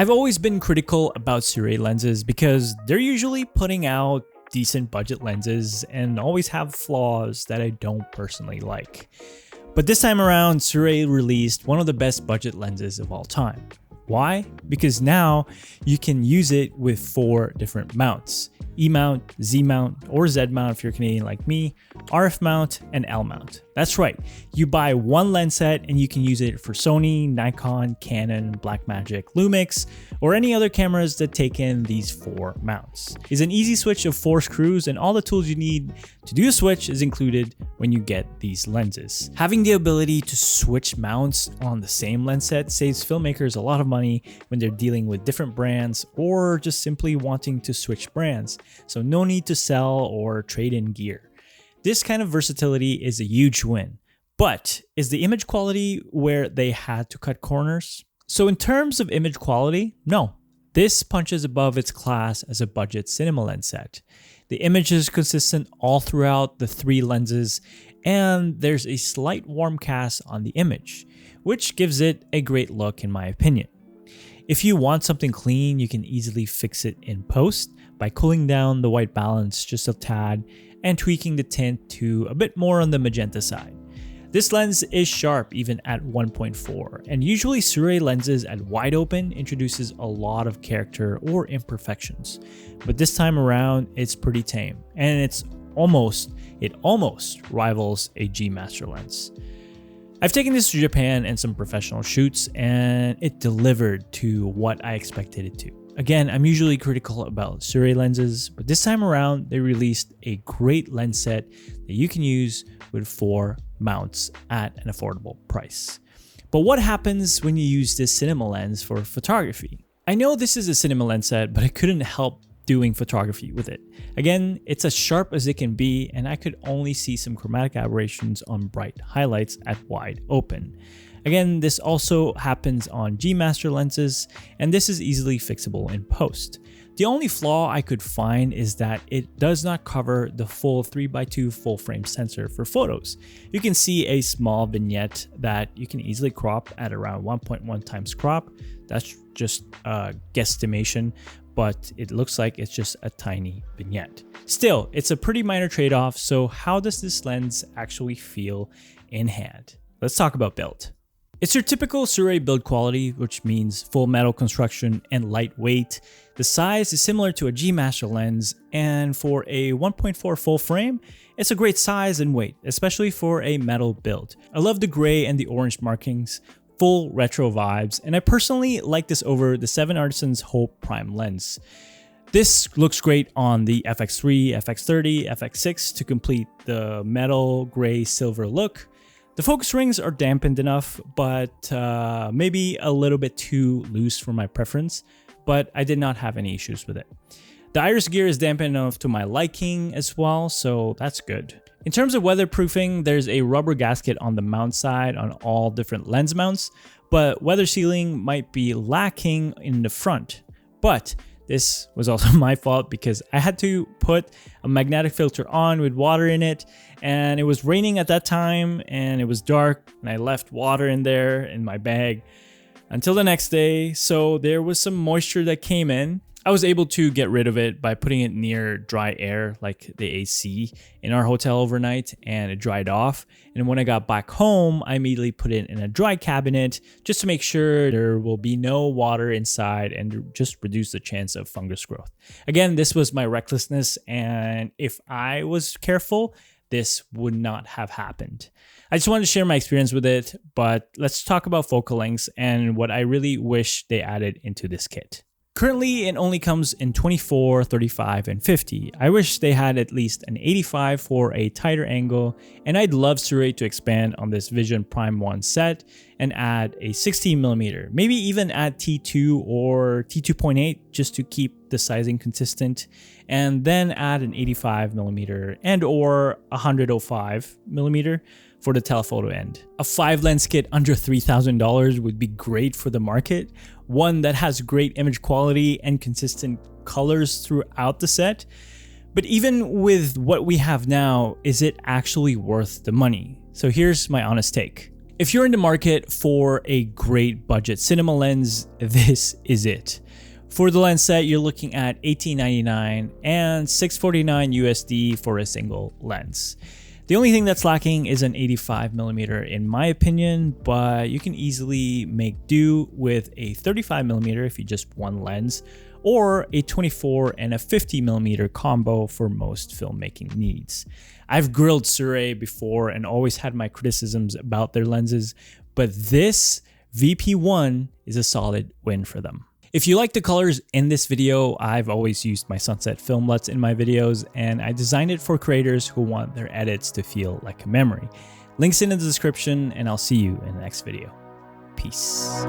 I've always been critical about Sirui lenses because they're usually putting out decent budget lenses and always have flaws that I don't personally like. But this time around, Sirui released one of the best budget lenses of all time. Why? Because now you can use it with 4 different mounts: E mount, Z mount, or Z mount if you're Canadian like me, RF mount, and L mount. That's right, you buy one lens set and you can use it for Sony, Nikon, Canon, Blackmagic, Lumix, or any other cameras that take in these 4 mounts. It's an easy switch of 4 screws, and all the tools you need to do a switch is included when you get these lenses. Having the ability to switch mounts on the same lens set saves filmmakers a lot of money when they're dealing with different brands or just simply wanting to switch brands. So no need to sell or trade in gear. This kind of versatility is a huge win. But is the image quality where they had to cut corners? So in terms of image quality, no. This punches above its class as a budget cinema lens set. The image is consistent all throughout the 3 lenses, and there's a slight warm cast on the image, which gives it a great look in my opinion. If you want something clean, you can easily fix it in post by cooling down the white balance just a tad and tweaking the tint to a bit more on the magenta side. This lens is sharp even at 1.4, and usually Sirui lenses at wide open introduces a lot of character or imperfections, but this time around it's pretty tame, and it almost rivals a G Master lens. I've taken this to Japan and some professional shoots, and it delivered to what I expected it to. Again, I'm usually critical about Sirui lenses, but this time around they released a great lens set that you can use with 4 mounts at an affordable price. But what happens when you use this cinema lens for photography? I know this is a cinema lens set, but I couldn't help doing photography with it. Again, it's as sharp as it can be, and I could only see some chromatic aberrations on bright highlights at wide open. Again, this also happens on G Master lenses, and this is easily fixable in post. The only flaw I could find is that it does not cover the full 3x2 full frame sensor for photos. You can see a small vignette that you can easily crop at around 1.1 times crop. That's just a guesstimation, but it looks like it's just a tiny vignette. Still, it's a pretty minor trade-off, so how does this lens actually feel in hand? Let's talk about build. It's your typical Sirui build quality, which means full metal construction and lightweight. The size is similar to a G Master lens, and for a 1.4 full frame, it's a great size and weight, especially for a metal build. I love the gray and the orange markings, full retro vibes, and I personally like this over the 7 Artisans Hope Prime lens. This looks great on the FX3, FX30, FX6 to complete the metal gray silver look. The focus rings are dampened enough, but maybe a little bit too loose for my preference, but I did not have any issues with it. The iris gear is dampened enough to my liking as well, so that's good. In terms of weatherproofing, there's a rubber gasket on the mount side on all different lens mounts, but weather sealing might be lacking in the front. But this was also my fault because I had to put a magnetic filter on with water in it, and it was raining at that time and it was dark, and I left water in there in my bag until the next day. So there was some moisture that came in. I was able to get rid of it by putting it near dry air like the AC in our hotel overnight, and it dried off. And when I got back home, I immediately put it in a dry cabinet just to make sure there will be no water inside and just reduce the chance of fungus growth. Again, this was my recklessness, and if I was careful, this would not have happened. I just wanted to share my experience with it, but let's talk about focal lengths and what I really wish they added into this kit. Currently, it only comes in 24, 35, and 50. I wish they had at least an 85 for a tighter angle, and I'd love Sirui to expand on this Vision Prime 1 set and add a 16mm, maybe even add T2 or T2.8 just to keep the sizing consistent, and then add an 85mm and or 105mm for the telephoto end. A 5-lens kit under $3,000 would be great for the market, one that has great image quality and consistent colors throughout the set. But even with what we have now, is it actually worth the money? So here's my honest take. If you're in the market for a great budget cinema lens, this is it. For the lens set, you're looking at $18.99 and $649 USD for a single lens. The only thing that's lacking is an 85mm in my opinion, but you can easily make do with a 35mm if you just one lens, or a 24 and a 50mm combo for most filmmaking needs. I've grilled Sirui before and always had my criticisms about their lenses, but this VP-1 is a solid win for them. If you like the colors in this video, I've always used my sunset film LUTs in my videos, and I designed it for creators who want their edits to feel like a memory. Links in the description, and I'll see you in the next video. Peace.